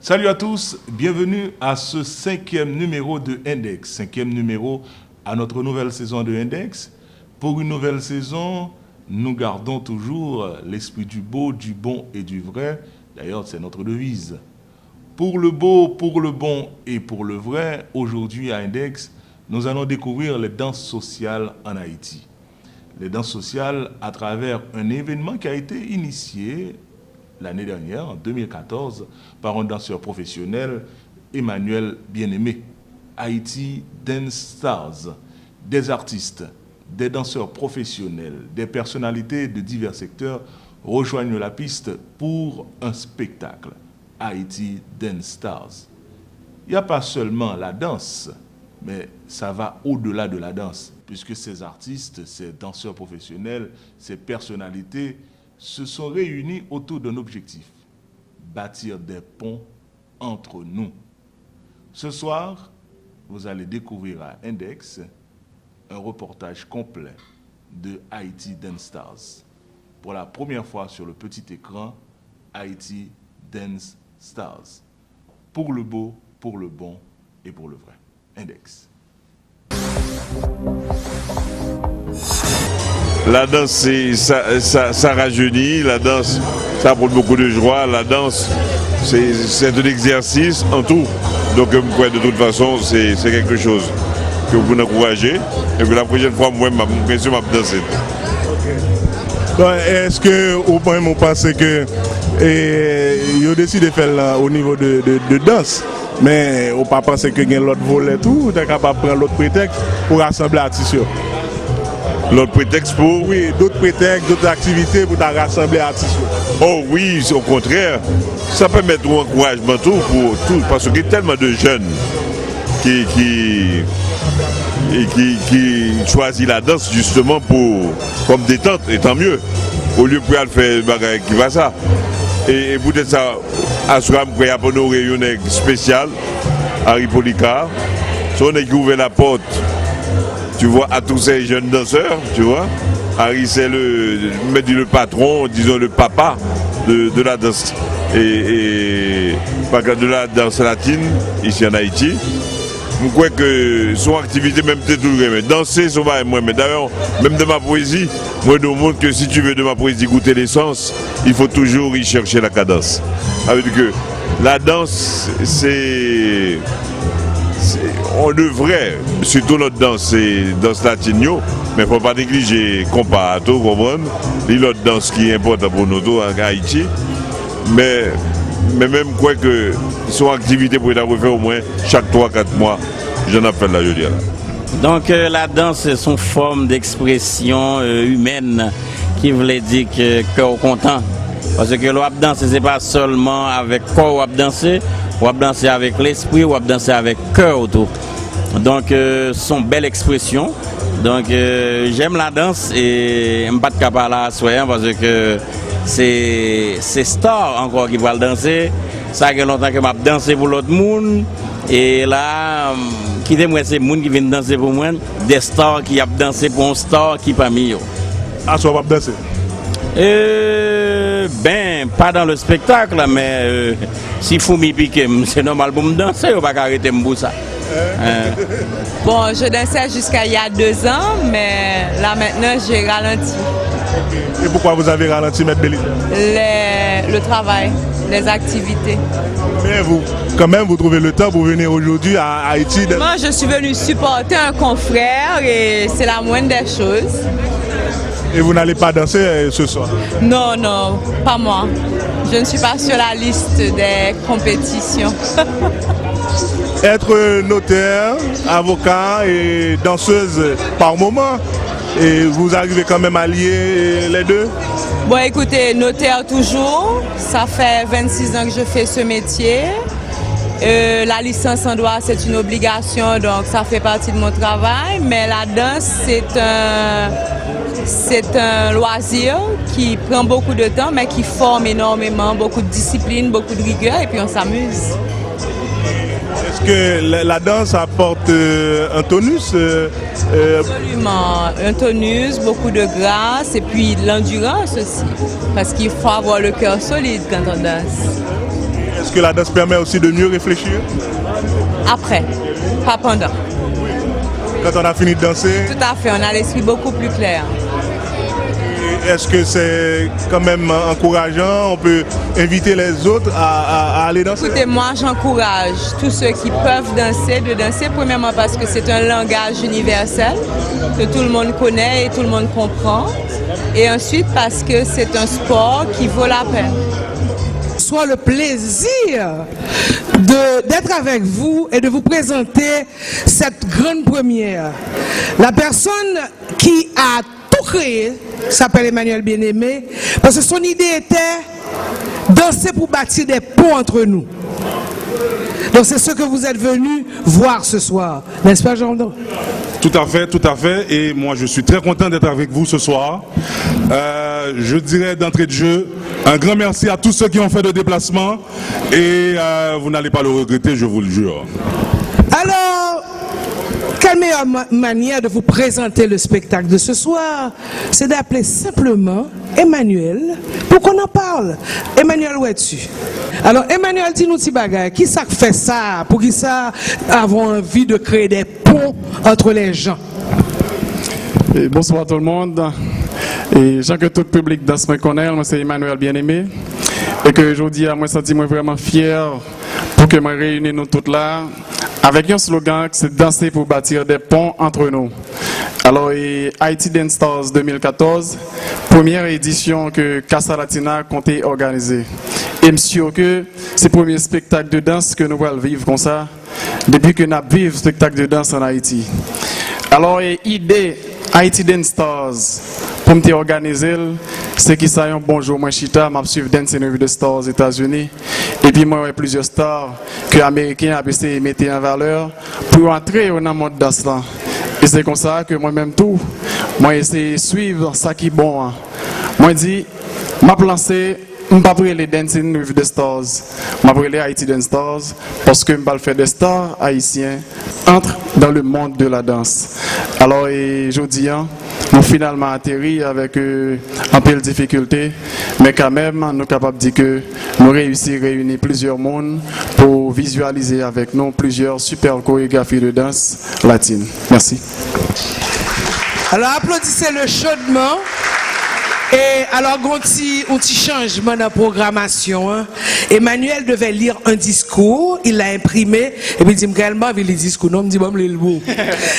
Salut à tous, bienvenue à ce 5e numéro de Index. 5e numéro à notre nouvelle saison de Index. Pour une nouvelle saison, nous gardons toujours l'esprit du beau, du bon et du vrai. D'ailleurs, c'est notre devise. Pour le beau, pour le bon et pour le vrai, aujourd'hui à Index, nous allons découvrir les danses sociales en Haïti. Les danses sociales à travers un événement qui a été initié l'année dernière, en 2014, par un danseur professionnel, Emmanuel Bien-Aimé. Haïti Dance Stars, des artistes, des danseurs professionnels, des personnalités de divers secteurs rejoignent la piste pour un spectacle. Haïti Dance Stars. Il n'y a pas seulement la danse, mais ça va au-delà de la danse, puisque ces artistes, ces danseurs professionnels, ces personnalités se sont réunis autour d'un objectif, bâtir des ponts entre nous. Ce soir, vous allez découvrir à Index un reportage complet de Haïti Dance Stars. Pour la première fois sur le petit écran, Haïti Dance Stars. Pour le beau, pour le bon et pour le vrai. Index. La danse, ça rajeunit, la danse, ça apporte beaucoup de joie, la danse, c'est un exercice en tout. Donc, de toute façon, c'est quelque chose que vous encouragez. Et que la prochaine fois, moi, bien sûr, je vais danser. Est-ce que vous pensez que vous décidé de faire au niveau de danse, mais vous pas pensé que vous avez l'autre volet tout, vous êtes capable de prendre l'autre prétexte pour rassembler les artistes? L'autre prétexte pour? Oui, d'autres prétextes, d'autres activités pour rassembler les artistes. Oh oui, au contraire, ça peut mettre un encouragement tout pour tout, parce qu'il y a tellement de jeunes qui choisissent la danse justement comme détente, et tant mieux, au lieu de faire des bagages qui va ça. Et peut-être ça, à ce moment il y a une réunion spéciale, Harry Policard, si on a ouvert la porte, tu vois, à tous ces jeunes danseurs, tu vois. Harry, c'est le patron, disons le papa de la danse. Et de la danse latine, ici en Haïti. Je crois que son activité, même c'est tout le danser, c'est pas moi. Mais d'ailleurs, même de ma poésie, moi je montre que si tu veux de ma poésie goûter l'essence, il faut toujours y chercher la cadence. Ça veut dire que la danse, on devrait, surtout notre danse, c'est danse latine, mais il ne faut pas négliger compas, comprendre, l'autre danse qui est importante pour nous en Haïti. Mais même quoi que son activité pour la refaire au moins chaque 3-4 mois, j'en ai fait la jeudi. Donc la danse est une forme d'expression humaine qui voulait dire que cœur content. Parce que le danser, ce n'est pas seulement avec corps ou danser, ou danser avec l'esprit, ou danser avec cœur autour. Donc sont belles expressions. Donc j'aime la danse et je ne suis pas capable de la parce que c'est star encore qui va danser. Ça fait longtemps que je dansé pour l'autre monde. Et là, qui moi c'est monde qui vient danser pour moi, des stars qui ont dansé pour un star qui parmi eux. Ah, ça va danser? Pas dans le spectacle, mais si vous m'y piquez, c'est normal pour me danser, on va pas arrêter pour ça. Bon, je dansais jusqu'à il y a 2 ans, mais là maintenant j'ai ralenti. Et pourquoi vous avez ralenti, Maître Bélizard? Le travail, les activités. Mais quand même, vous trouvez le temps pour venir aujourd'hui à Haïti? Moi, je suis venue supporter un confrère et c'est la moindre des choses. Et vous n'allez pas danser ce soir? Non, pas moi. Je ne suis pas sur la liste des compétitions. Être notaire, avocat et danseuse par moment, et vous arrivez quand même à lier les deux? Bon, écoutez, notaire toujours. Ça fait 26 ans que je fais ce métier. La licence en droit, c'est une obligation, donc ça fait partie de mon travail. Mais la danse, c'est un loisir qui prend beaucoup de temps, mais qui forme énormément, beaucoup de discipline, beaucoup de rigueur, et puis on s'amuse. Est-ce que la danse apporte un tonus? Absolument, un tonus, beaucoup de grâce, et puis l'endurance aussi, parce qu'il faut avoir le cœur solide quand on danse. Est-ce que la danse permet aussi de mieux réfléchir? Après, pas pendant. Quand on a fini de danser, Tout à fait, on a l'esprit beaucoup plus clair. est-ce que c'est quand même encourageant? On peut inviter les autres à aller danser? Écoutez, moi j'encourage tous ceux qui peuvent danser de danser, premièrement parce que c'est un langage universel que tout le monde connaît et tout le monde comprend. Et ensuite parce que c'est un sport qui vaut la peine. Soit le plaisir d'être avec vous et de vous présenter cette grande première. La personne qui a tout créé s'appelle Emmanuel Bien-Aimé, parce que son idée était danser pour bâtir des ponts entre nous. Donc c'est ce que vous êtes venus voir ce soir, n'est-ce pas Jean-Don? Tout à fait. Et moi, je suis très content d'être avec vous ce soir. Je dirais d'entrée de jeu, un grand merci à tous ceux qui ont fait le déplacement. Et vous n'allez pas le regretter, je vous le jure. Alors, quelle meilleure manière de vous présenter le spectacle de ce soir, c'est d'appeler simplement Emmanuel pour qu'on en parle. Emmanuel, où es-tu? Alors, Emmanuel, dis-nous petit bagay, qui ça fait ça, pour qui ça avons envie de créer des ponts entre les gens? Et bonsoir tout le monde. Et Jean que tout le public dans ce me connaît, moi c'est Emmanuel Bien-Aimé. Et que aujourd'hui, moi je suis vraiment fier pour que me réunisse nous tous là avec un slogan qui c'est danser pour bâtir des ponts entre nous. Alors, Haiti Dance Stars 2014, première édition que Casa Latina comptait organiser. Et monsieur que c'est le premier spectacle de danse que nous allons vivre comme ça depuis que nous vivons spectacle de danse en Haïti. Alors, l'idée Haiti Dance Stars pour me organiser, c'est qui ça un bonjour moi chita m'a suivre Dance in the Stars aux États-Unis et puis moi plusieurs stars que américains a essayé de mettre en valeur pour entrer dans le monde danse là. Et c'est comme ça que moi-même tout moi essayer de suivre ça qui est bon. Moi dit m'a lancé je ne vais pas les Dancing with the Stars, je vais les Haiti Dance Stars parce que je vais faire des stars haïtiens entrent dans le monde de la danse. Alors, aujourd'hui, nous finalement atterri avec un peu de difficulté, mais quand même, nous sommes capables de dire que nous réussissons à réunir plusieurs mondes pour visualiser avec nous plusieurs super chorégraphies de danse latine. Merci. Alors, applaudissez-le chaudement. Et alors, un petit changement dans la programmation. Hein. Emmanuel devait lire un discours, il l'a imprimé, et puis il dit, réellement, il lit le discours. Non, il me dit, bon, le beau.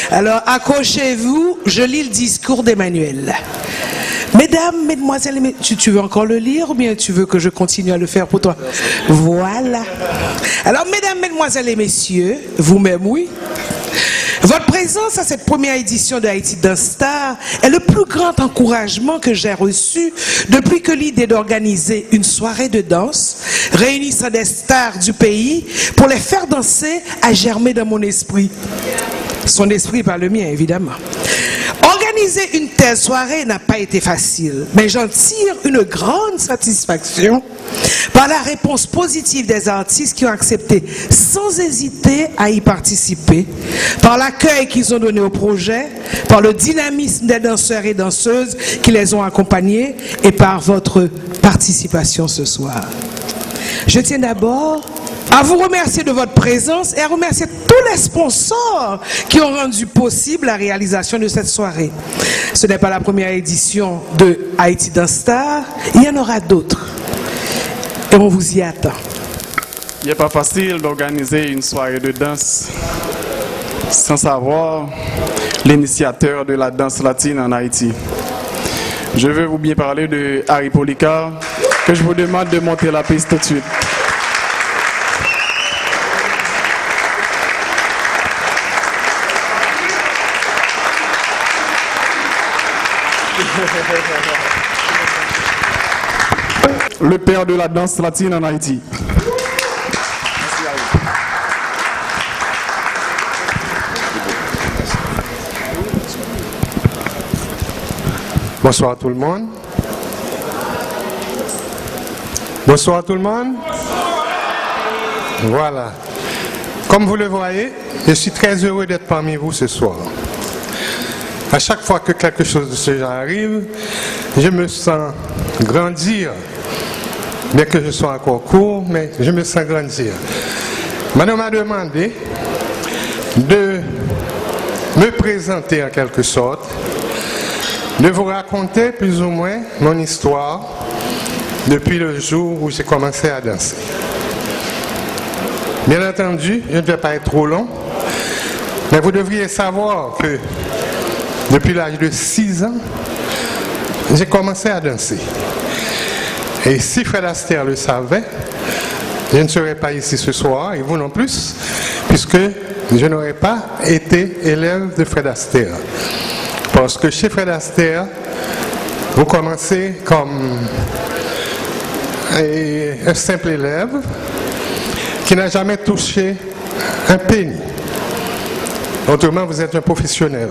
Alors, accrochez-vous, je lis le discours d'Emmanuel. Mesdames, mesdemoiselles, tu veux encore le lire ou bien tu veux que je continue à le faire pour toi? Voilà. Alors, mesdames, mesdemoiselles et messieurs, vous-même, oui. Votre présence à cette première édition de Haiti Dance Star est le plus grand encouragement que j'ai reçu depuis que l'idée d'organiser une soirée de danse réunissant des stars du pays pour les faire danser a germé dans mon esprit. Son esprit par le mien, évidemment. Organiser une telle soirée n'a pas été facile, mais j'en tire une grande satisfaction par la réponse positive des artistes qui ont accepté sans hésiter à y participer, par l'accueil qu'ils ont donné au projet, par le dynamisme des danseurs et danseuses qui les ont accompagnés et par votre participation ce soir. Je tiens d'abord à vous remercier de votre présence et à remercier tous les sponsors qui ont rendu possible la réalisation de cette soirée. Ce n'est pas la première édition de Haiti Dance Star, il y en aura d'autres. Et on vous y attend. Il n'est pas facile d'organiser une soirée de danse sans savoir l'initiateur de la danse latine en Haïti. Je veux vous bien parler de Harry Policard, que je vous demande de monter la piste tout de suite. Le père de la danse latine en Haïti. Bonsoir à tout le monde. Bonsoir à tout le monde. Voilà. Comme vous le voyez, je suis très heureux d'être parmi vous ce soir. À chaque fois que quelque chose de ce genre arrive, je me sens grandir bien que je sois encore court, mais je me sens grandir. Madame m'a demandé de me présenter en quelque sorte, de vous raconter plus ou moins mon histoire depuis le jour où j'ai commencé à danser. Bien entendu, je ne vais pas être trop long, mais vous devriez savoir que depuis l'âge de 6 ans, j'ai commencé à danser. Et si Fred Astaire le savait, je ne serais pas ici ce soir, et vous non plus, puisque je n'aurais pas été élève de Fred Astaire. Parce que chez Fred Astaire, vous commencez comme un simple élève qui n'a jamais touché un penny. Autrement, vous êtes un professionnel.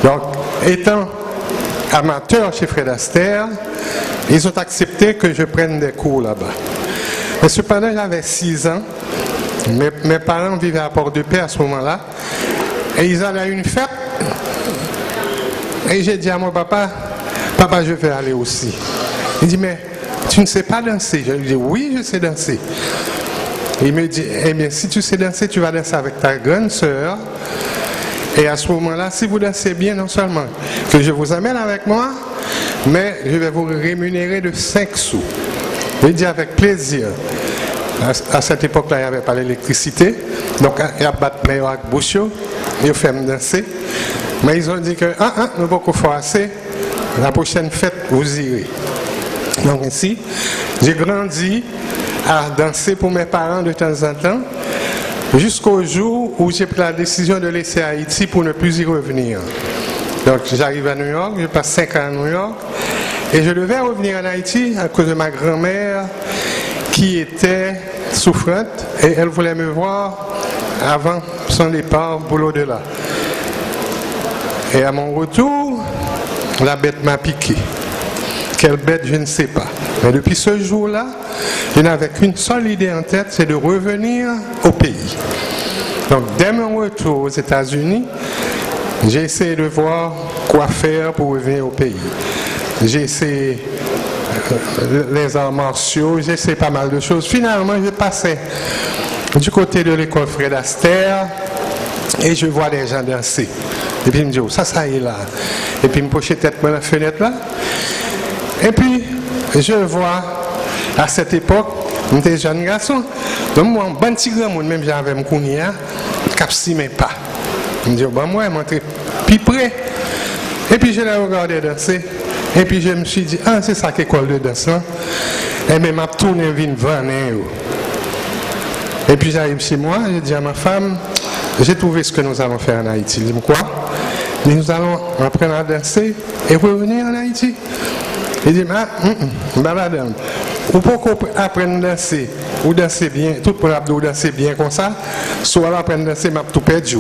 Donc, étant amateur chez Fred Astaire, ils ont accepté que je prenne des cours là-bas. Mais cependant, j'avais 6 ans. Mes parents vivaient à Port-de-Paix à ce moment-là. Et ils allaient à une fête. Et j'ai dit à mon papa, papa, je vais aller aussi. Il dit, mais tu ne sais pas danser? Je lui dis, oui, je sais danser. Il me dit, eh bien, si tu sais danser, tu vas danser avec ta grande sœur. Et à ce moment-là, si vous dansez bien, non seulement que je vous amène avec moi, mais je vais vous rémunérer de 5 sous. Je dis avec plaisir. À cette époque-là, il n'y avait pas l'électricité. Donc, il y a battu avec Bouchot, ils ont fait me danser. Mais ils ont dit que, nous ne pouvons pas faire assez. La prochaine fête, vous irez. Donc ici, j'ai grandi à danser pour mes parents de temps en temps, jusqu'au jour où j'ai pris la décision de laisser Haïti pour ne plus y revenir. Donc j'arrive à New York, je passe 5 ans à New York, et je devais revenir en Haïti à cause de ma grand-mère qui était souffrante, et elle voulait me voir avant son départ pour l'au-delà. Et à mon retour, la bête m'a piqué. Quelle bête, je ne sais pas. Mais depuis ce jour-là, je n'avais qu'une seule idée en tête, c'est de revenir au pays. Donc, dès mon retour aux États-Unis, j'ai essayé de voir quoi faire pour revenir au pays. J'ai essayé les arts martiaux, j'ai essayé pas mal de choses. Finalement, je passais du côté de l'école Fred Astaire et je vois des gens danser. Et puis, je me dis, oh, ça y est là. Et puis, je me penche tête dans la fenêtre là. Et puis, je vois, à cette époque, j'étais jeune garçon, donc moi, un bon petit grand monde, même j'avais mon kounia, capsi mais pas. Je me dis, bon, moi, je suis plus près. Et puis, je l'ai regardé danser. Et puis, je me suis dit, c'est ça qu'école de danse, là. Et bien, je tourné vers Vané. Et puis, j'arrive chez moi, je dis à ma femme, j'ai trouvé ce que nous allons faire en Haïti. Je dis, quoi? Nous allons apprendre à danser et revenir en Haïti. Il dit, madame, ou pourquoi apprendre à danser, ou danser bien, tout pour l'abdo danser bien comme ça, soit apprendre à danser, m'a tout perdu.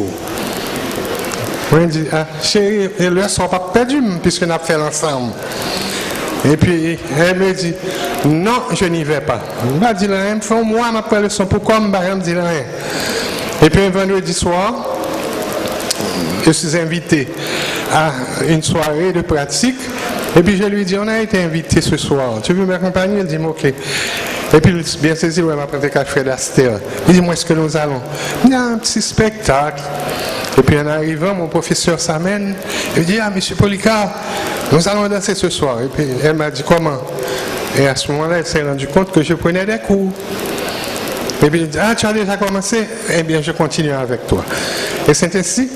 On dit, chérie, et le sont pas perdu, puisque nous avons fait l'ensemble. Et puis, elle me dit, non, je n'y vais pas. Je me dis, moi, je m'appelle le son, pourquoi je me dis rien? Et puis, un vendredi soir, je suis invité à une soirée de pratique. Et puis je lui dis, on a été invité ce soir. Tu veux m'accompagner? Il dit, ok. Et puis bien saisi, il m'a présenté à Fred Astaire. Il dit, moi, est-ce que nous allons? Il y a un petit spectacle. Et puis en arrivant, mon professeur s'amène. Il dit, monsieur Policard, nous allons danser ce soir. Et puis elle m'a dit, comment? Et à ce moment-là, elle s'est rendue compte que je prenais des cours. Et puis il dit, tu as déjà commencé? Eh bien, je continue avec toi. Et c'est ainsi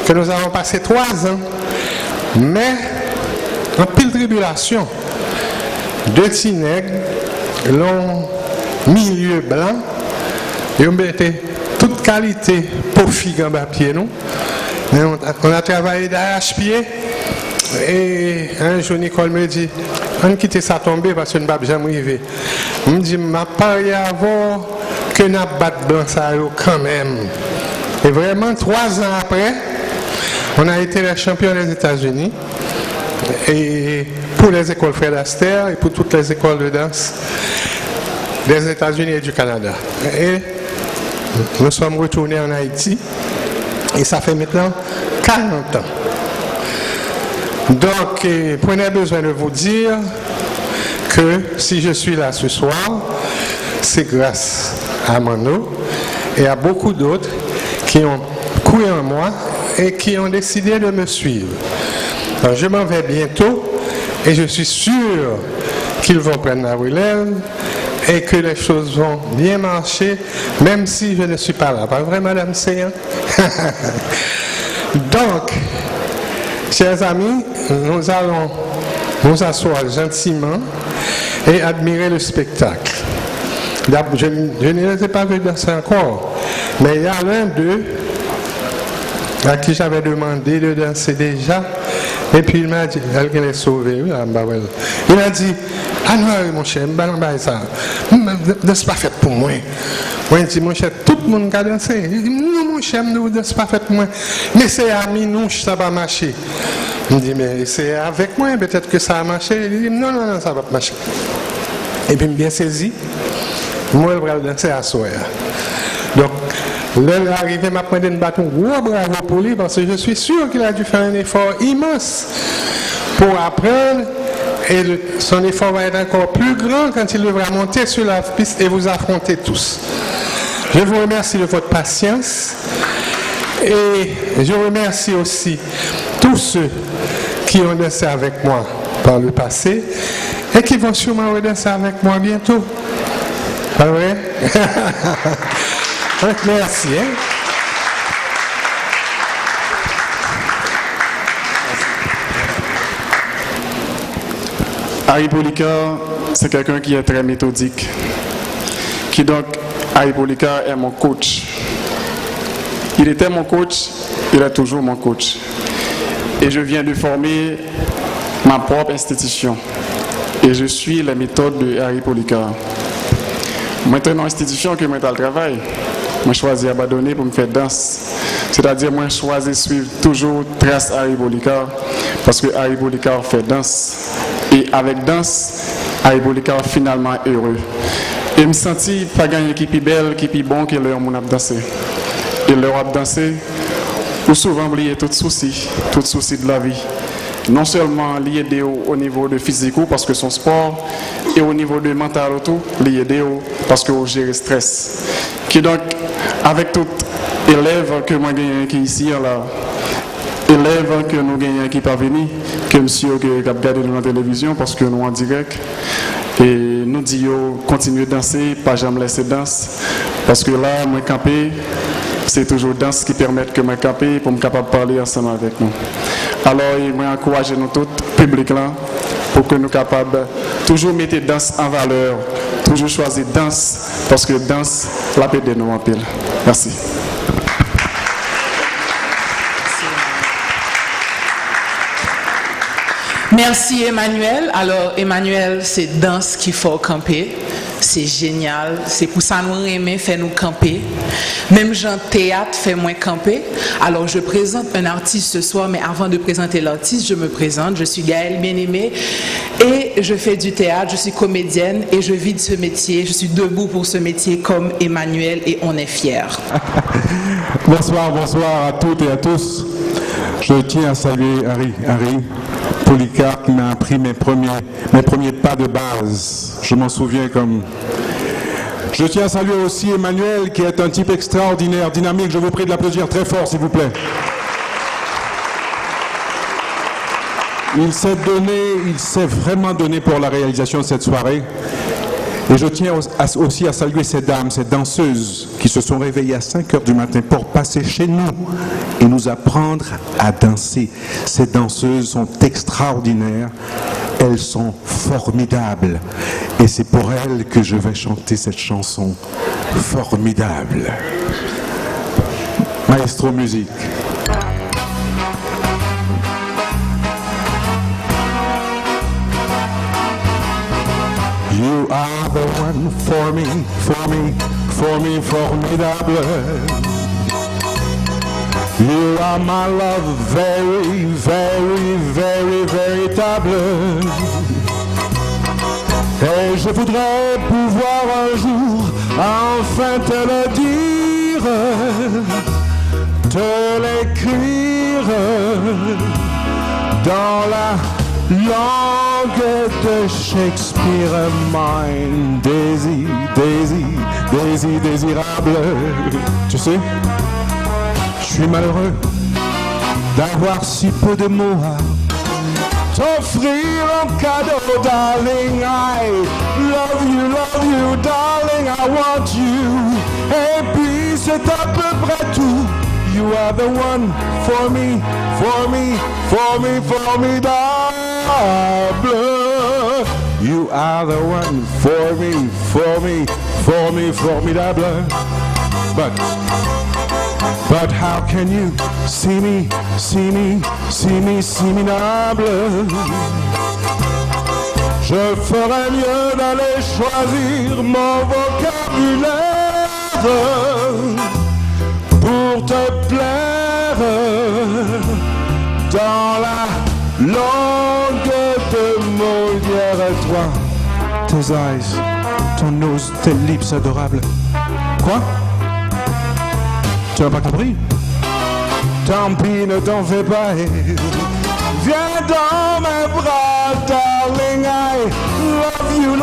que nous avons passé 3 ans. Mais en pile tribulation, 2 petits nègres, long milieu blanc, ils ont mis toute qualité pour figue en bas pied nous. On a travaillé d'arrache-pied et un jour Nicole me dit, on quitte ça tomber parce que nous ne pouvons jamais arriver. Je me dis, ma pari avant que nous battons blanc ça quand même. Et vraiment 3 ans après, on a été les champions des États-Unis. Et pour les écoles Fred Astaire et pour toutes les écoles de danse des États-Unis et du Canada. Et nous sommes retournés en Haïti et ça fait maintenant 40 ans. Donc, prenez besoin de vous dire que si je suis là ce soir, c'est grâce à Mano et à beaucoup d'autres qui ont cru en moi et qui ont décidé de me suivre. Alors, je m'en vais bientôt et je suis sûr qu'ils vont prendre la relève et que les choses vont bien marcher, même si je ne suis pas là. Pas vrai, Madame Séan? Donc, chers amis, nous allons nous asseoir gentiment et admirer le spectacle. Je ne les ai pas vus danser encore, mais il y a l'un d'eux à qui j'avais demandé de danser déjà, et puis il m'a dit, elle est sauvée, il m'a dit, ah non, mon cher, ça, c'est pas fait pour moi. Moi, je dis, mon cher, tout le monde a dansé. Il dit, non, mon cher, c'est pas fait pour moi. Mais c'est à Minouche, ça va marcher. Il me dit, mais c'est avec moi, peut-être que ça a marché. Il dit, non, non, non, ça va pas marcher. Et puis, il m'a bien saisi. Moi, je vais danser à soi. Donc, l'heure est arrivée, m'a pris une bâton, gros bravo pour lui, parce que je suis sûr qu'il a dû faire un effort immense pour apprendre. Et son effort va être encore plus grand quand il devra monter sur la piste et vous affronter tous. Je vous remercie de votre patience et je remercie aussi tous ceux qui ont dansé avec moi par le passé et qui vont sûrement redanser avec moi bientôt. Pas vrai? Merci. Hein? Harry Policar, c'est quelqu'un qui est très méthodique. Harry Policar est mon coach. Il était mon coach, il est toujours mon coach. Et je viens de former ma propre institution. Et je suis la méthode de Harry Policar. Maintenant, institution que moi je travaille, moi choisis abandonner pour me faire danse. C'est-à-dire moi choisis suivre toujours trace Harry Policar parce que Harry Policar fait danse. Et avec danse, Harry Policar finalement heureux. Et je me sentis pas gagner qui est belle, qui est bon, que leur mon a dansé. Et leur a dansé, ou souvent oublier tout souci de la vie. Non seulement lié au niveau de physique parce que son sport, et au niveau de mental tout, lié parce que vous gérez le stress. Qui donc, avec tout élève que moi gagne qui ici là, élève que nous gagnons qui pas venir, que monsieur qui a regardé dans la télévision parce que nous en direct et nous disons continuer à danser, pas jamais laisser danser parce que là moi camper c'est toujours danse qui permet que moi camper pour me capable parler ensemble avec nous. Alors moi encourager nous tous public là pour que nous capables toujours mettre danse en valeur, toujours choisir danse parce que danse la paix de nous en pile. Merci. Merci Emmanuel. Alors Emmanuel, c'est danse qu'il faut camper. C'est génial. C'est pour ça nous aimons faire nous camper. Même Jean Théâtre fait moins camper. Alors je présente un artiste ce soir, mais avant de présenter l'artiste, je me présente. Je suis Gaëlle Bien-Aimée et je fais du théâtre. Je suis comédienne et je vis de ce métier. Je suis debout pour ce métier comme Emmanuel et on est fiers. Bonsoir à toutes et à tous. Je tiens à saluer Harry Policar qui m'a appris mes premiers pas de base. Je m'en souviens comme... Je tiens à saluer aussi Emmanuel qui est un type extraordinaire, dynamique. Je vous prie de l'applaudir très fort s'il vous plaît. Il s'est vraiment donné pour la réalisation de cette soirée. Et je tiens aussi à saluer ces dames, ces danseuses qui se sont réveillées à 5 heures du matin pour passer chez nous et nous apprendre à danser. Ces danseuses sont extraordinaires, elles sont formidables. Et c'est pour elles que je vais chanter cette chanson formidable. Maestro musique. You are the one for me, formidable. You are my love, very, very, very, véritable. Et je voudrais pouvoir un jour enfin te le dire, te l'écrire dans la langue langue de Shakespeare mine. Daisy, Daisy, Daisy désirable. Tu sais, je suis malheureux d'avoir si peu de mots à t'offrir en cadeau, darling. I love you, darling, I want you. Et puis c'est à peu près tout. You are the one for me, for me, for me, formidable. You are the one for me, for me, for me, formidable. But how can you see me, see me, see me, see me noble? Je ferais mieux d'aller choisir mon vocabulaire pour te plaire dans la langue de Molière. Et toi, tes eyes, ton nose, tes lips adorables. Quoi? Tu n'as pas compris? Tant pis, ne t'en fais pas. Viens dans mes bras, darling. I love you,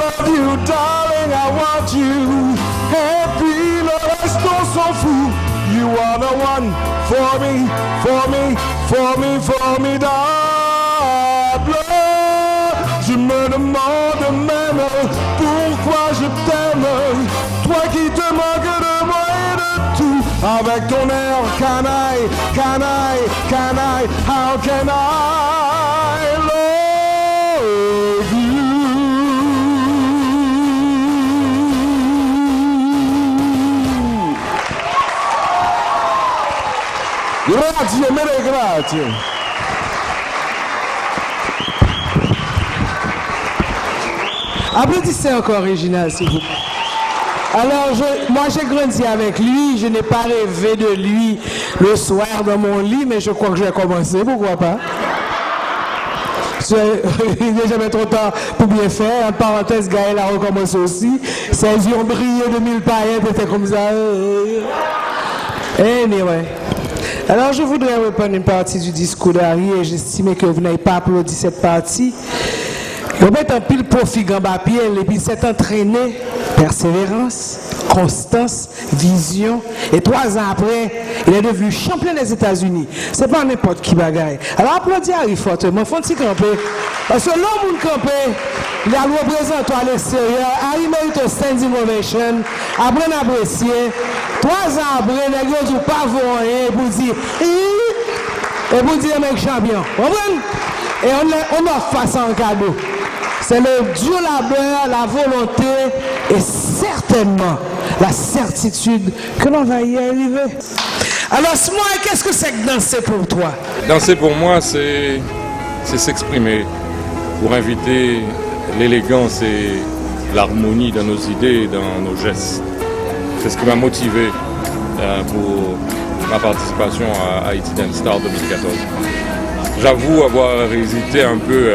darling. I want you. Et puis le reste, on s'en fout. You are the one for me, for me, for me, formidable. Je me demande même pourquoi je t'aime. Toi qui te moques de moi et de tout. Avec ton air, can I, how can I love you? Grazie, mille grazie. Applaudissez encore Réginald, s'il vous plaît. Alors, moi j'ai grandi avec lui, je n'ai pas rêvé de lui le soir dans mon lit, mais je crois que je vais commencer, pourquoi pas? Il n'est jamais trop tard pour bien faire. En parenthèse, Gaël a recommencé aussi. Ses yeux ont brillé de mille paillettes, c'était comme ça. Anyway. Alors, je voudrais reprendre une partie du discours d'Harry et j'estimais que vous n'avez pas applaudi cette partie. Vous mettez un pile profit en papier et puis s'est entraîné, persévérance, constance, vision. Et 3 ans après, il est devenu champion des États-Unis. C'est pas n'importe qui bagaille. Alors applaudissez Harry fortement, faut-il camper. Parce que l'homme qui campe, il a représenté à l'extérieur. Harry mérite un standing ovation. Après d'apprécier, 3 ans après, les gars ne pas voir rien pour dire et pour dire mec champion. Vous comprenez? Et on offre face en cadeau. C'est le dur labeur, la volonté et certainement la certitude que l'on va y arriver. Alors, moi, qu'est-ce que c'est que danser pour toi? Danser pour moi, c'est s'exprimer pour inviter l'élégance et l'harmonie dans nos idées et dans nos gestes. C'est ce qui m'a motivé pour ma participation à Haiti Dance Star 2014. J'avoue avoir hésité un peu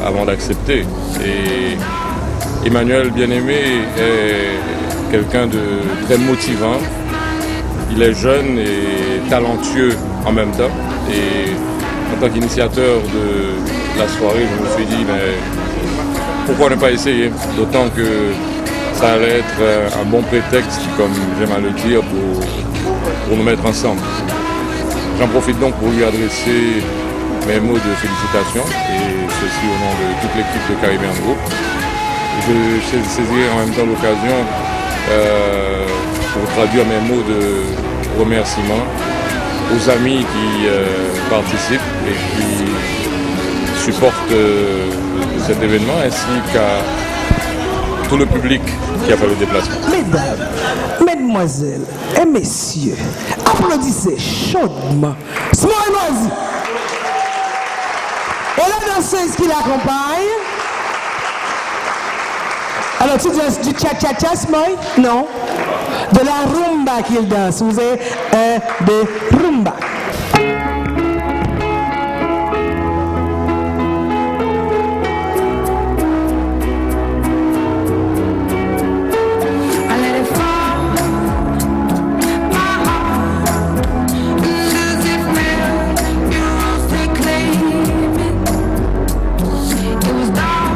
avant d'accepter. Et Emmanuel Bien-Aimé est quelqu'un de très motivant. Il est jeune et talentueux en même temps. Et en tant qu'initiateur de la soirée, je me suis dit, mais pourquoi ne pas essayer? D'autant que ça allait être un bon prétexte, comme j'aime à le dire, pour nous mettre ensemble. J'en profite donc pour lui adresser mes mots de félicitations, et ceci au nom de toute l'équipe de Caribbean Group. Je saisir en même temps l'occasion pour traduire mes mots de remerciement aux amis qui participent et qui supportent cet événement, ainsi qu'à tout le public qui a fait le déplacement. Mesdames, mesdemoiselles et messieurs, applaudissez chaudement Smoy. Et la danseuse qui l'accompagne. Alors tu danses du cha-cha-cha, Smoy? Non. De la rumba qu'il danse. Vous avez de rumba. It was dark.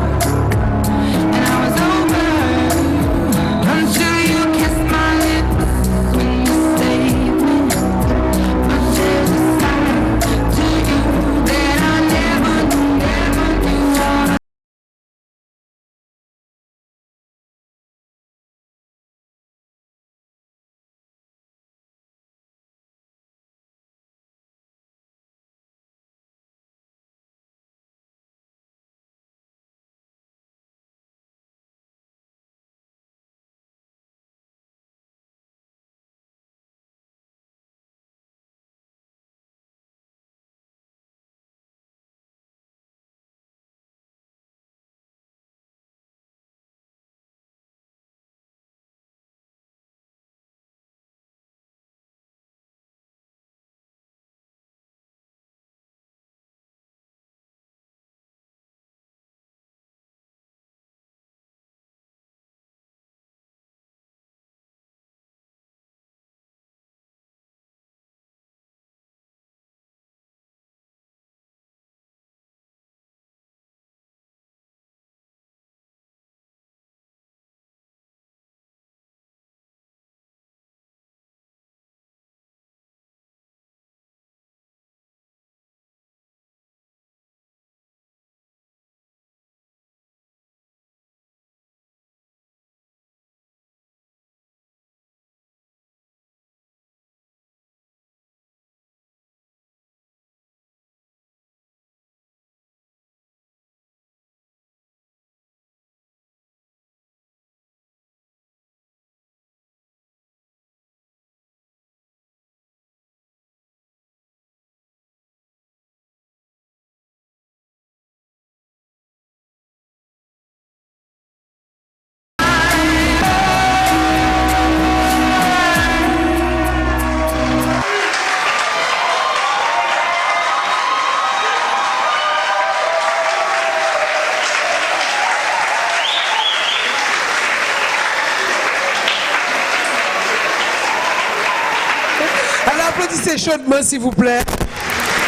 applaudissez chaudement, s'il vous plaît.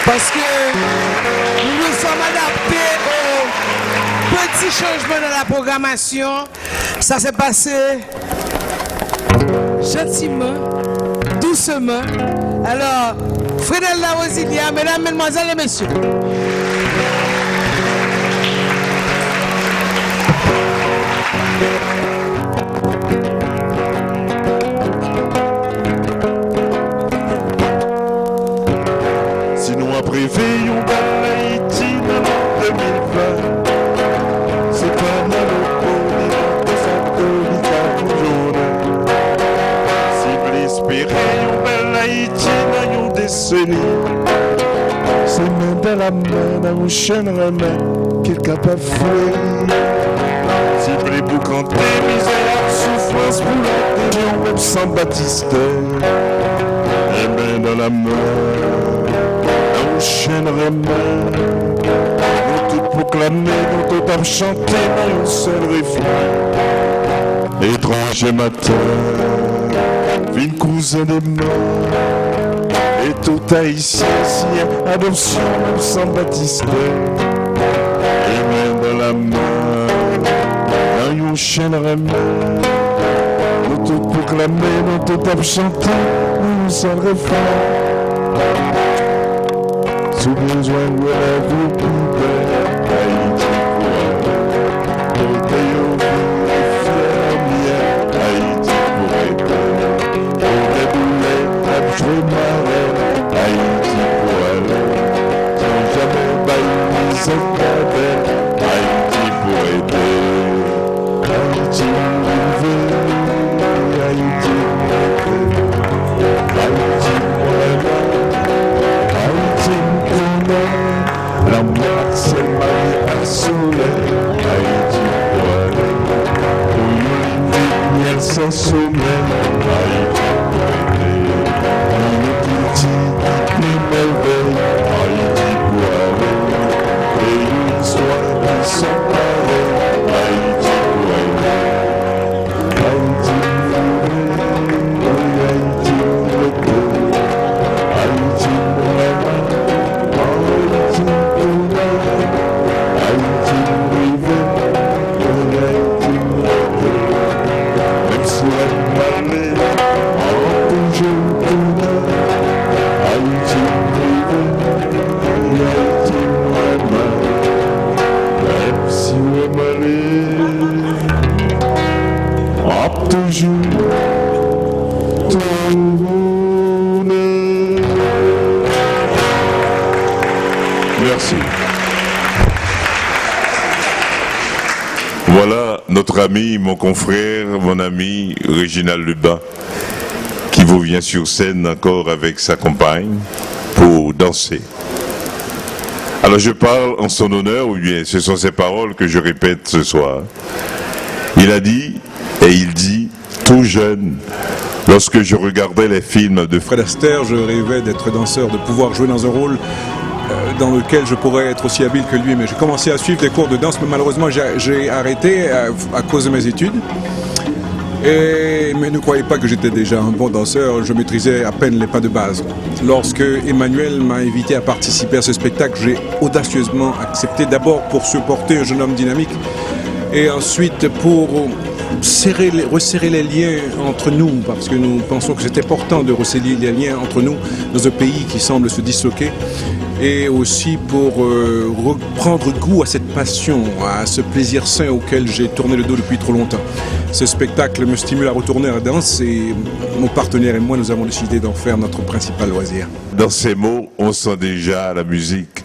Parce que nous nous sommes adaptés aux petits changements dans la programmation. Ça s'est passé gentiment, doucement. Alors, Frédéric Larosilia, mesdames, mesdemoiselles et messieurs. Sinon après veillons dans Haïti dans 2020. C'est pas mal au de cette colique journée. Si vous l'espérez, on belle Haïti dans une décennie. C'est main dans la main, dans une chaîne remède, qui est capable de faire. Si vous voulez vous canter, misère, souffrance pour la télé, on même sans Baptiste. Et main dans la main. Chaîne remède, nous tous proclamer, nous tous chanter dans un seul refrain. Étranger matin, vine cousin des morts, et tout haïtien, sien, adoption, même sans Baptiste. Et main dans la main, dans une chaîne remède, nous tous proclamer, nous tous chanter dans un seul refrain. Sous besoin de la vie plus belle, Haïti pour elle. Côté au bout, fermière, Haïti pour elle. Pour les boulets, la jouer marraine, Haïti pour elle. Sans jamais bailler ses cabelles, Haïti pour aider. Haïti pour aider, Haïti pour aider. Haïti pour aider. La mer s'est mariée à soleil, Haïti pour aller. Pour une miel sans sommeil, Haïti pour aider. Une petite plus merveille, Haïti pour aller. Et une histoire qui sont pareilles, Haïti pour aider. Haïti pour aider, Haïti pour aider. Haïti pour aider. Merci. Voilà notre ami, mon confrère, mon ami Réginald Lubin, qui vous vient sur scène encore avec sa compagne pour danser. Alors je parle en son honneur, ou bien ce sont ses paroles que je répète ce soir. Il a dit, et il dit, tout jeune, lorsque je regardais les films de Fred Astaire, je rêvais d'être danseur, de pouvoir jouer dans un rôle dans lequel je pourrais être aussi habile que lui. Mais j'ai commencé à suivre des cours de danse, mais malheureusement j'ai arrêté à cause de mes études. Mais ne croyez pas que j'étais déjà un bon danseur, je maîtrisais à peine les pas de base. Lorsque Emmanuel m'a invité à participer à ce spectacle, j'ai audacieusement accepté, d'abord pour supporter un jeune homme dynamique, et ensuite pour resserrer les liens entre nous, parce que nous pensons que c'est important de resserrer les liens entre nous dans un pays qui semble se disloquer, et aussi pour reprendre goût à cette passion, à ce plaisir sain auquel j'ai tourné le dos depuis trop longtemps. Ce spectacle me stimule à retourner à la danse, et mon partenaire et moi, nous avons décidé d'en faire notre principal loisir. Dans ces mots, on sent déjà la musique.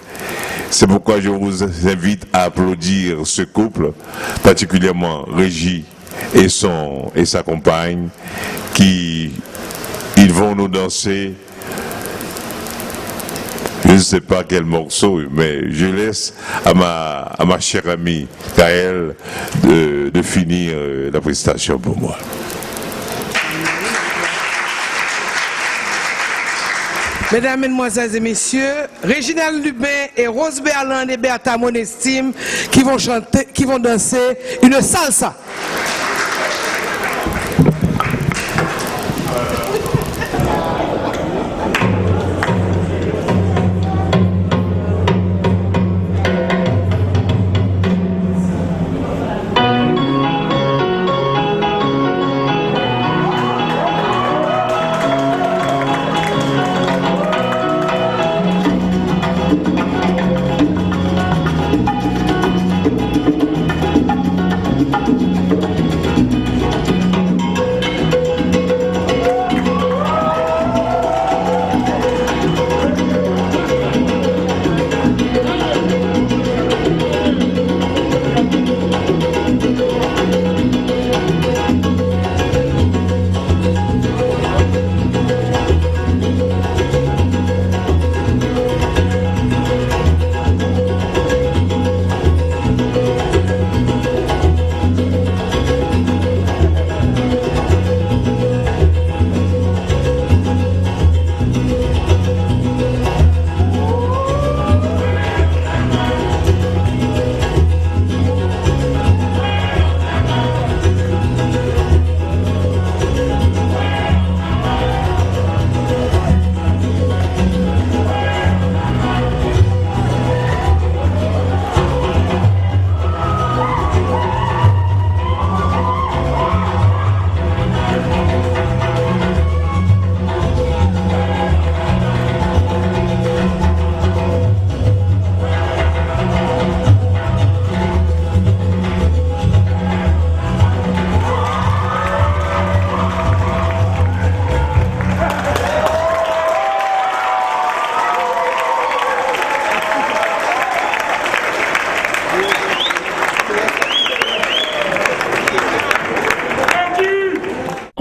C'est pourquoi je vous invite à applaudir ce couple, particulièrement Régie et sa compagne, ils vont nous danser. Je ne sais pas quel morceau, mais je laisse à ma chère amie Kaël de finir la prestation pour moi. Mesdames, Mesdemoiselles et Messieurs, Réginald Lubin et Rose Berland et Bertha Monestime qui vont danser une salsa.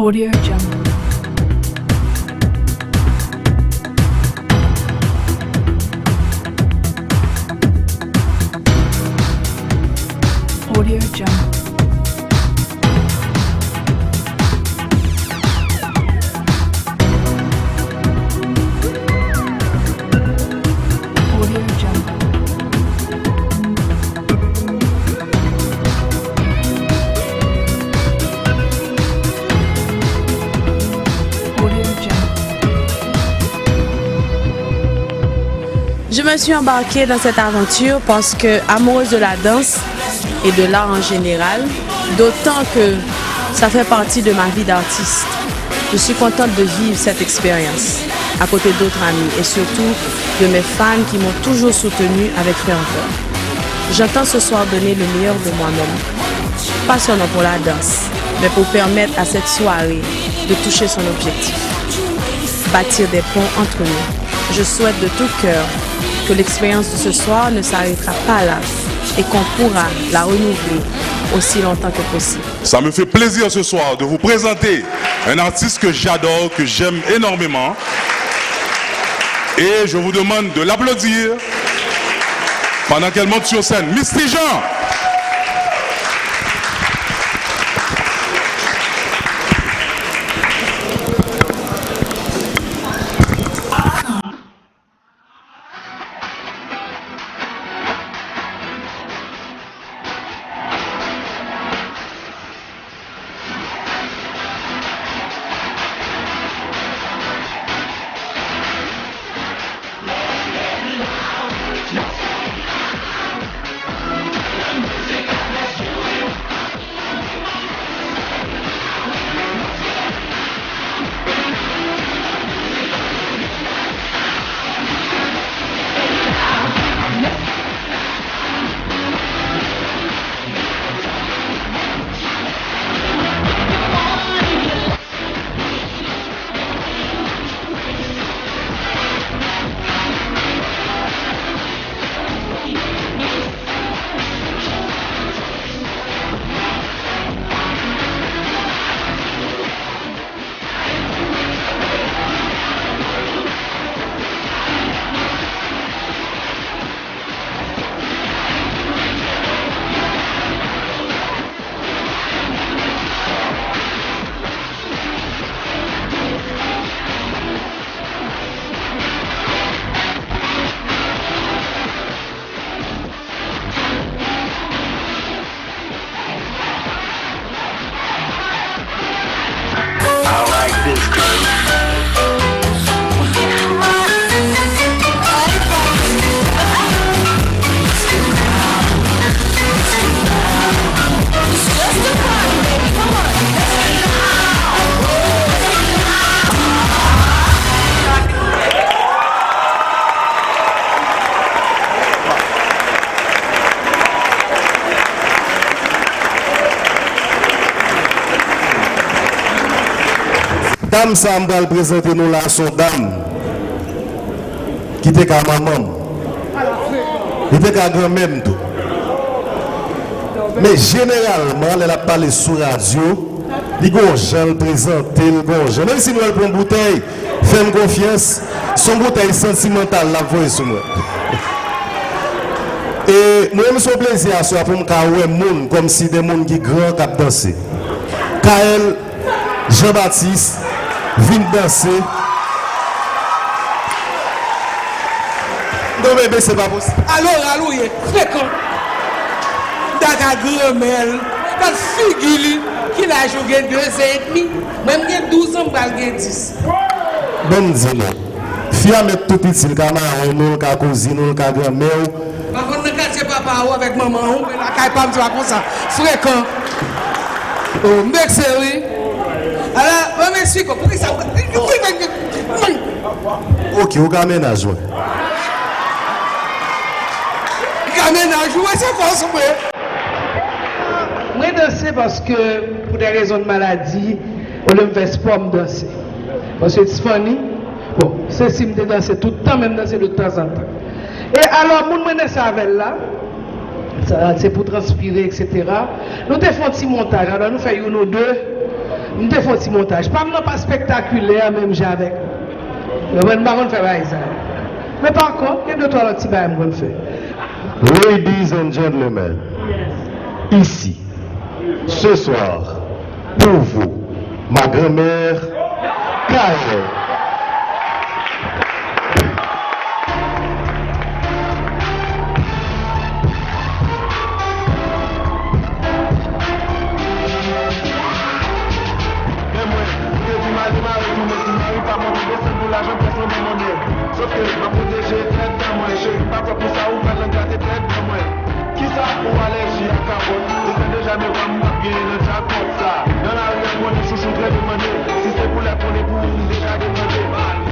Audio Jungle. Audio Jungle. Audio Jungle. Je me suis embarquée dans cette aventure parce que, amoureuse de la danse et de l'art en général, d'autant que ça fait partie de ma vie d'artiste, je suis contente de vivre cette expérience à côté d'autres amis et surtout de mes fans qui m'ont toujours soutenue avec ferveur. J'entends ce soir donner le meilleur de moi-même, pas seulement pour la danse, mais pour permettre à cette soirée de toucher son objectif, bâtir des ponts entre nous. Je souhaite de tout cœur que l'expérience de ce soir ne s'arrêtera pas là et qu'on pourra la renouveler aussi longtemps que possible. Ça me fait plaisir ce soir de vous présenter un artiste que j'adore, que j'aime énormément. Et je vous demande de l'applaudir pendant qu'elle monte sur scène. Mystery Jean. Dame ça me va le présenter nous là son dame qui était qu'à maman. Il était qu'à grand-mère tout. Mais généralement, elle a parlé sur radio, il y a des gens le présenter, même si nous avons une bouteille, fais-moi confiance, son bouteille sentimentale la voix sur moi. Et moi, je suis plaisir à ce pour me voir des gens comme si des gens qui grand qui danser. Kael, Jean-Baptiste, viennent danser. Non, mais c'est pas possible. Alors, il est fréquent. Dans la grand-mère, dans le figure qui a joué 2 ans et demi, même 12 ans, il y a 10. Bon Dieu, fille à mettre tout petit, le camarade, le cousine, le grand-mère. Par contre, quand c'est papa ou avec maman, la caille pas me dire comme ça. Fréquent. Oh, mec, c'est oui. Alors, je m'explique. Pourquoi ça? Ok, on ramène à jouer. Ramène à jouer, c'est quoi ce que moi, danser parce que, pour des raisons de maladie, on me fait sport, me danser. Parce que c'est funny. Bon, c'est si me danser tout le temps, même danser de temps en temps. Et alors, mon mener ça avec là, c'est pour transpirer, etc. Nous te faisons un petit montage. Alors, nous faisons une ou deux nous te font un petit montage. Pas spectaculaire, même j'ai avec. Je ne vais pas faire ça. Mais par contre, il y a deux, trois petits bails que je faire. Ladies and gentlemen, ici, ce soir, pour vous, ma grand-mère, Kyle. Sauf que ma protéger traite de moi, je pas pour ça ou pas l'engager traite de moi. Qui ça pour allergie à capote? Je sais déjà me voir marquer le jackpot ça. Dans la rue, on est chouchou très demandé. Si c'est pour la pour déjà demandé.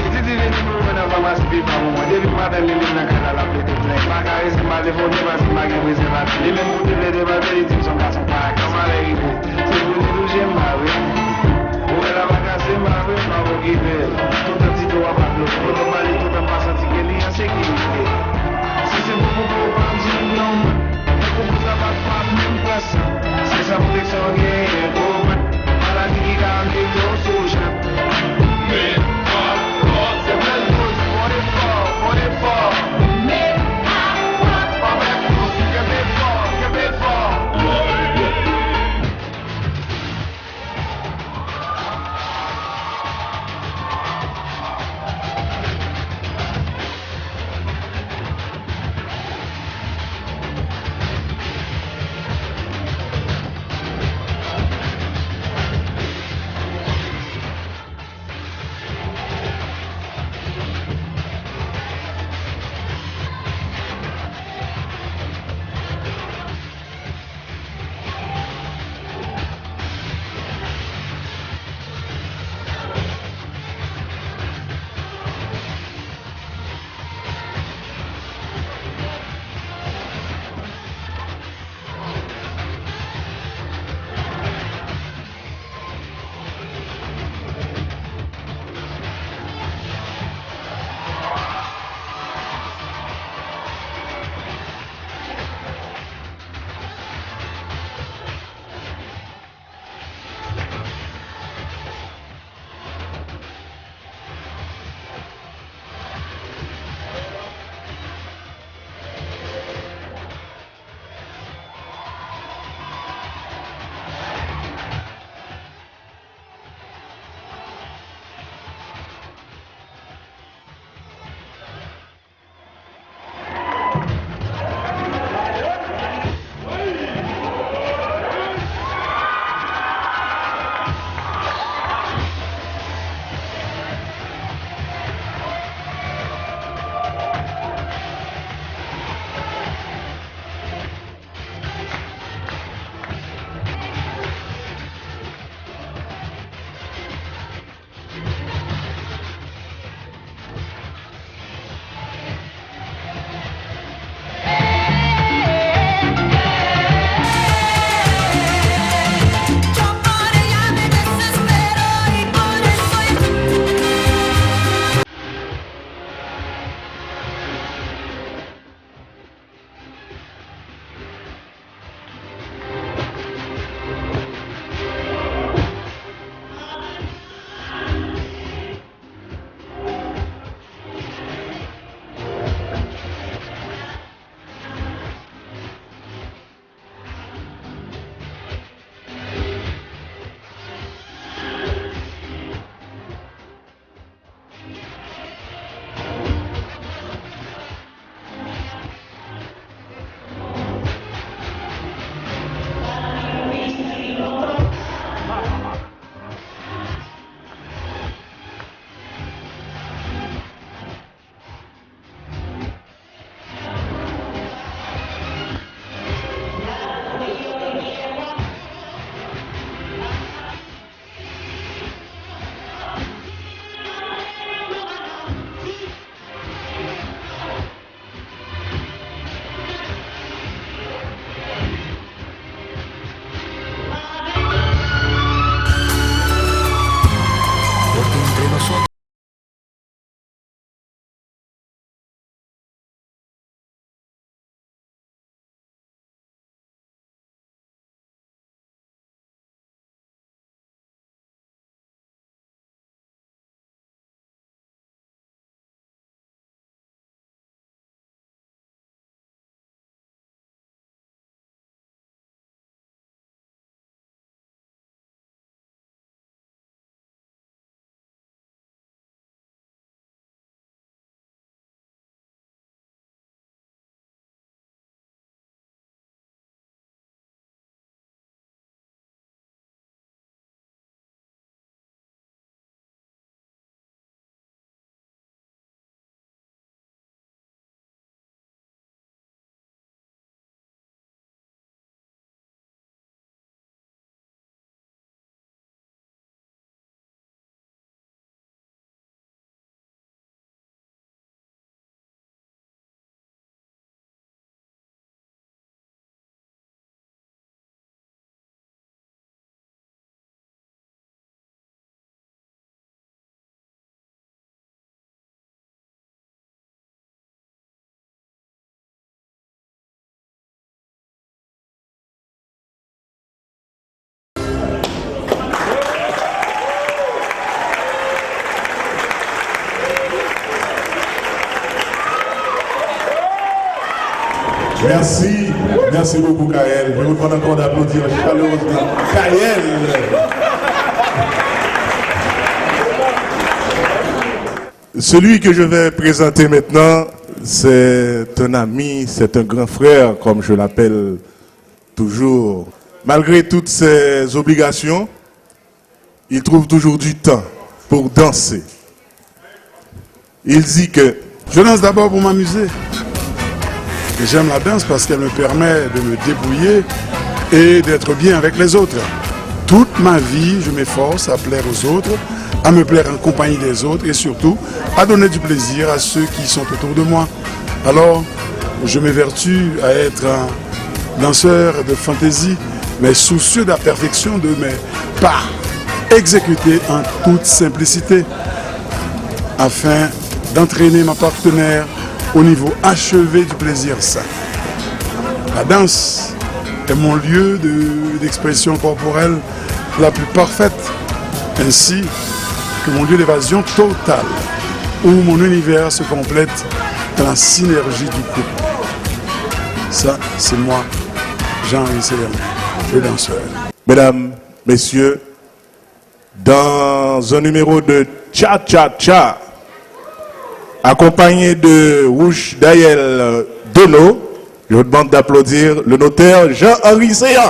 Si tu les numéros, on va m'aspirer par moi. Dès que madame les lignes dans la plaie de plein. Ma carré, c'est ma défendue, parce que ma gueule, c'est ma vie. Les mêmes mots de débattre, les types sont pas son pas. Comment les rigots? C'est pour les deux, j'aime ma vie. Où elle a bagassé ma vie, ma vie. Tout un petit doigt par le fond. Tout un passant qui est lié en sécurité. Si c'est pour vous pas dire non, pour vous ça va pas même place. C'est sa protection qui est pour moi. Maladie qui gagne des gros sous-champs. Mais c'est plein de choses, on est fort. Mais pas avec nous, que fort. Merci beaucoup Kaël. Je vous demande encore d'applaudir chaleureusement Kaël. Celui que je vais présenter maintenant, c'est un ami, c'est un grand frère, comme je l'appelle toujours. Malgré toutes ses obligations, il trouve toujours du temps pour danser. Il dit que... Je danse d'abord pour m'amuser. J'aime la danse parce qu'elle me permet de me débrouiller et d'être bien avec les autres. Toute ma vie, je m'efforce à plaire aux autres, à me plaire en compagnie des autres et surtout à donner du plaisir à ceux qui sont autour de moi. Alors, je m'évertue à être un danseur de fantaisie, mais soucieux de la perfection de mes pas, exécutés en toute simplicité, afin d'entraîner ma partenaire au niveau achevé du plaisir sain. La danse est mon lieu d'expression corporelle la plus parfaite, ainsi que mon lieu d'évasion totale, où mon univers se complète dans la synergie du couple. Ça, c'est moi, Jean-Henri Céline, le danseur. Mesdames, messieurs, dans un numéro de Cha-Cha-Cha, accompagné de Rouge Dayel Dono, je vous demande d'applaudir le notaire Jean-Henri Céline.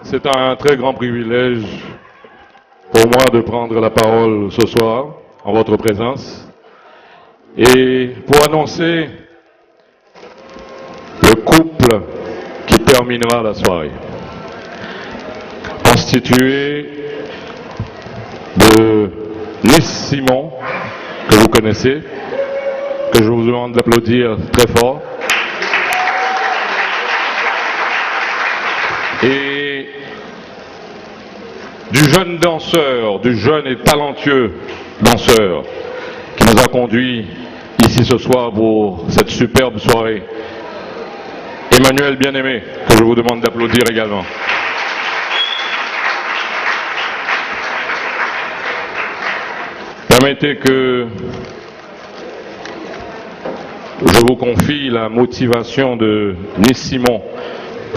C'est un très grand privilège pour moi de prendre la parole ce soir en votre présence et pour annoncer le couple qui terminera la soirée, constitué de Nice Simon, que vous connaissez, que je vous demande d'applaudir très fort, et du jeune danseur, du jeune et talentueux danseur qui nous a conduits ici ce soir pour cette superbe soirée, Emmanuel Bien-Aimé, que je vous demande d'applaudir également. Permettez que je vous confie la motivation de Nice Simon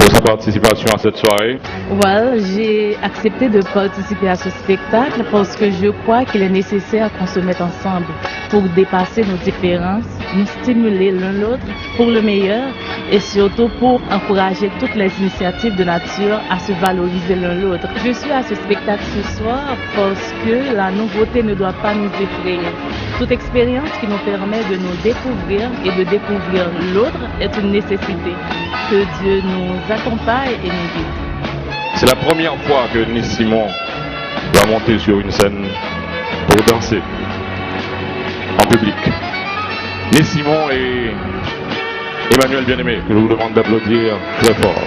pour sa participation à cette soirée. Well, j'ai accepté de participer à ce spectacle parce que je crois qu'il est nécessaire qu'on se mette ensemble pour dépasser nos différences, nous stimuler l'un l'autre pour le meilleur et surtout pour encourager toutes les initiatives de nature à se valoriser l'un l'autre. Je suis à ce spectacle ce soir parce que la nouveauté ne doit pas nous effrayer. Toute expérience qui nous permet de nous découvrir et de découvrir l'autre est une nécessité. Que Dieu nous accompagne et nous guide. C'est la première fois que Nice Simon va monter sur une scène pour danser en public. Nice Simon et Emmanuel Bien-Aimé, que je vous demande d'applaudir très fort.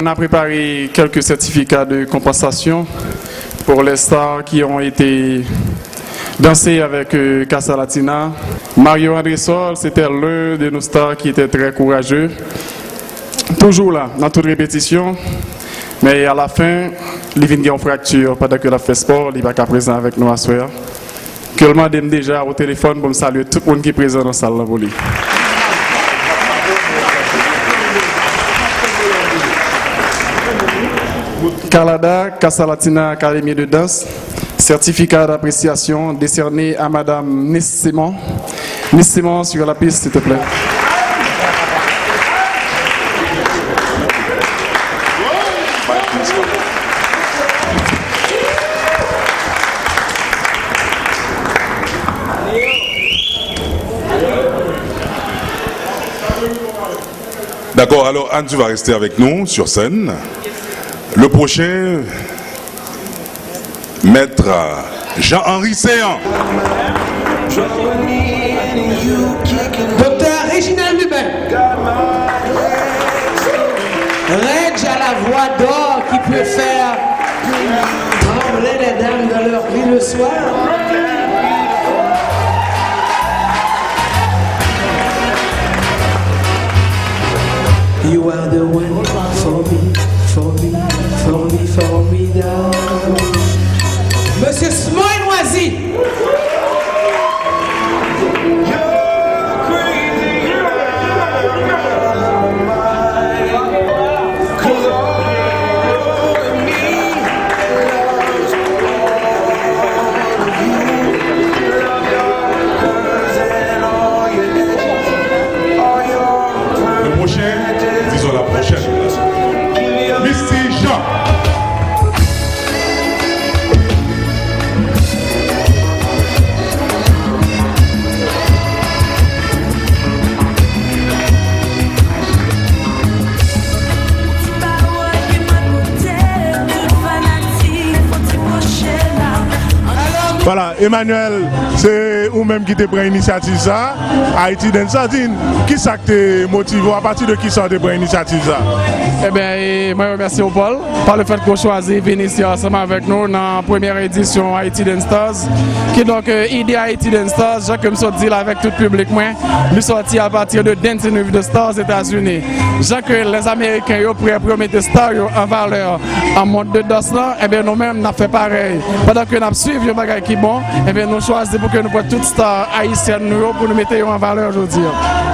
On a préparé quelques certificats de compensation pour les stars qui ont été dansées avec Casa Latina. Mario Andresol, c'était l'un de nos stars qui était très courageux. Toujours là, dans toute répétition. Mais à la fin, il vient en fracture pendant que la fait sport, il va qu'à présent avec nous à soir. Que le demande déjà au téléphone pour me saluer tout le monde qui est présent dans la salle pour lui. Calada, Casa Latina Académie de danse, certificat d'appréciation décerné à Madame Nice Simon. Nice Simon sur la piste, s'il te plaît. D'accord, alors Anne, tu vas rester avec nous sur scène. Le prochain, maître Jean-Henri Séan. la voix d'or qui peut faire trembler les dames dans leur vie le soir. You are the one for me, for me, for me, for me, down. Monsieur Smoy-Noisy. Disons la prochaine. Misty Jean. Voilà, Emmanuel, c'est vous-même qui te prend l'initiative ça, Haïti Dancers. Qui ça te motive, à partir de qui ça te prend l'initiative ça? Eh bien, moi remercie au Paul par le fait qu'on choisit de venir ici ensemble avec nous dans la première édition Haïti Dancers. Qui donc idée Haïti Dancers, Jacques me suis dit avec tout le public, lui sorti à partir de Dancing with the Stars aux États-Unis. Jacques les Américains sont prêts pour mettre stars en valeur en mode de danse là, eh bien nous-mêmes nous fait pareil. Pendant que nous suivons les bagages qui bon, eh bien nous choisissons pour que nous prenions toutes stars haïtiennes pour nous mettre en valeur aujourd'hui.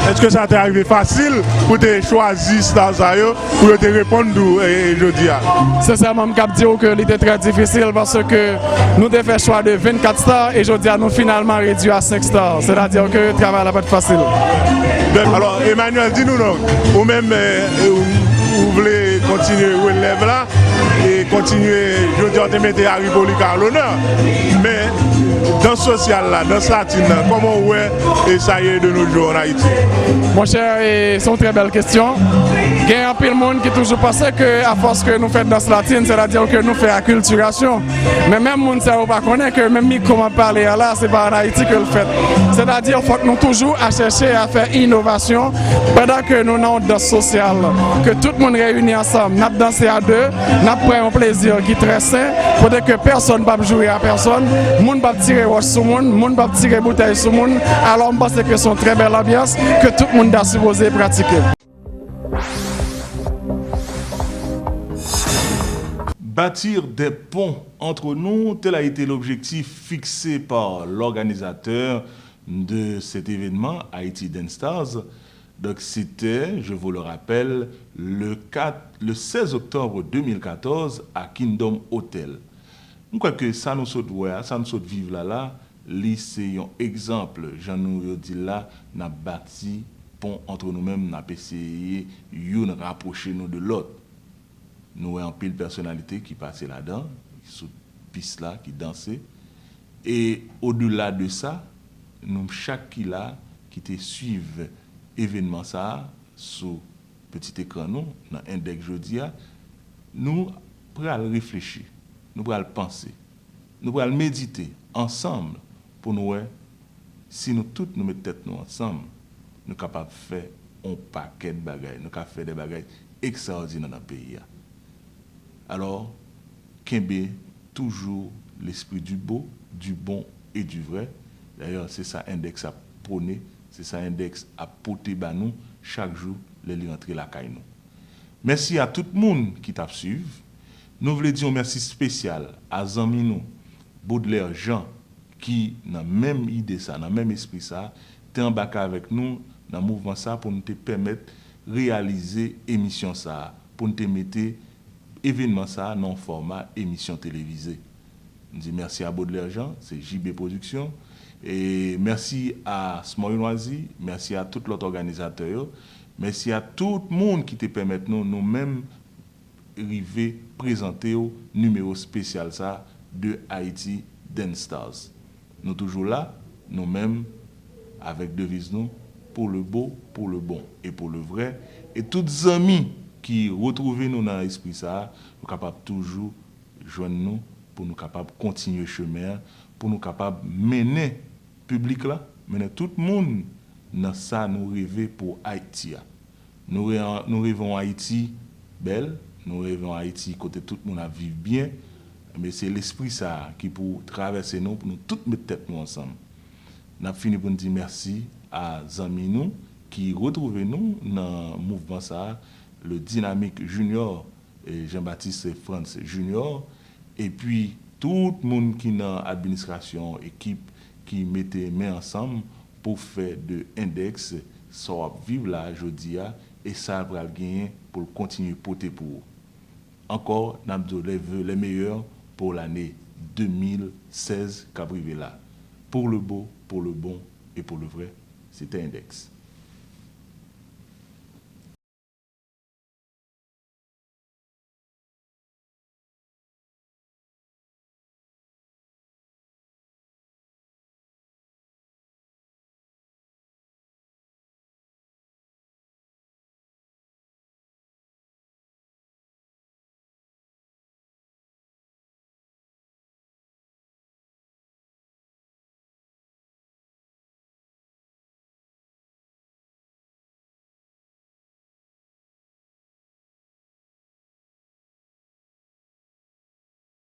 Est-ce que ça t'est arrivé facile pour te choisir stars pour te répondre aujourd'hui? Sincèrement, je peux dire que c'était très difficile parce que nous avons fait le choix de 24 stars et aujourd'hui nous finalement réduit à 5 stars. C'est-à-dire que le travail n'a pas été facile. Alors Emmanuel, dis-nous donc, ou même vous voulez continuer relève là et continuer, je veux dire, de mettre Harry Bolika à l'honneur. Mais dans ce social là, dans ce latine là, comment ouais et ça y est de nos jours en Haïti? Mon cher, c'est une très belle question. Il y a un peu de monde qui toujours pense qu'à force que nous faisons danse latine, c'est-à-dire que nous faisons acculturation. Mais même les gens ne connaissent pas que même comment parler là, c'est pas en Haïti que le fait. C'est-à-dire qu'il faut que nous toujours à chercher à faire innovation pendant que nous avons une danse sociale. Que tout le monde réunit ensemble, nous dansons à deux, nous prenons un plaisir qui est très sain, pour que personne ne va jouer à personne, le monde va tirer roche sur le monde, le monde va tirer bouteille sur le monde. Alors je pense que c'est une très belle ambiance que tout le monde a supposé pratiquer. Bâtir des ponts entre nous, tel a été l'objectif fixé par l'organisateur de cet événement, Haïti Dance Stars. Donc c'était, je vous le rappelle, le 16 octobre 2014 à Kingdom Hotel. Je crois que ça nous saute vivre là, c'est un exemple, j'en nous dis là, n'a bâti pont entre nous-mêmes, n'a essayé de rapprocher nous de l'autre. Nous avons pile personnalité qui passait là-dedans, sous piste là, qui dansait. Et au-delà de ça, nous chaque qui là, qui te suivent événement ça, sur petit écran nous, dans index jeudi, nous pourrons réfléchir, nous pourrons penser, nous pourrons méditer ensemble pour nous, si nous tous nous mettons tête nous ensemble, nous sommes capables de faire un paquet de bagages, nous sommes capables de faire des bagages extraordinaires dans le pays. Alors, Kembe, toujours l'esprit du beau, du bon et du vrai. D'ailleurs, c'est ça index à prôner, c'est ça index à porter à nous chaque jour, les rentrer la caille nous. Merci à tout le monde qui t'a suivi. Nous voulons dire un merci spécial à Zamino, Baudelaire Jean, qui n'a la même idée, ça, dans le même esprit, ça, t'es embarqué avec nous dans le mouvement ça pour nous te permettre de réaliser l'émission ça, pour nous te mettre événement ça dans format émission télévisée. Je dis merci à Baudelaire Jean, c'est JB Production. Et merci à Smoy-Noisy, merci à tout l'autre organisateur, merci à tout le monde qui te permet nous-mêmes arriver présenter au numéro spécial ça de Haïti Dance Stars. Nous toujours là, nous-mêmes, avec devise nous, pour le beau, pour le bon et pour le vrai. Et tous les amis qui retrouvent nous dans l'esprit ça, nous capables toujours joindre nous pour nous capables continuer le chemin, pour nous capables mener public là, mener tout le monde dans ça nous rêver pour Haïti. Nous rêvons Haïti belle, nous rêvons Haïti, côté tout le monde a vivre bien, mais c'est l'esprit ça qui pour traverser nous, pour nous toutes mettre tête nous ensemble. Nous avons fini pour nous dire merci à Zami nous qui retrouvent nous dans le mouvement ça, le Dynamique Junior et Jean-Baptiste France Junior, et puis tout le monde qui est dans l'administration, équipe qui mettait main ensemble pour faire de index, ça va vivre là aujourd'hui et ça va gagner pour continuer à porter pour eux. Encore, nous avons les meilleurs pour l'année 2016 qui là. Pour le beau, pour le bon et pour le vrai, c'était Index.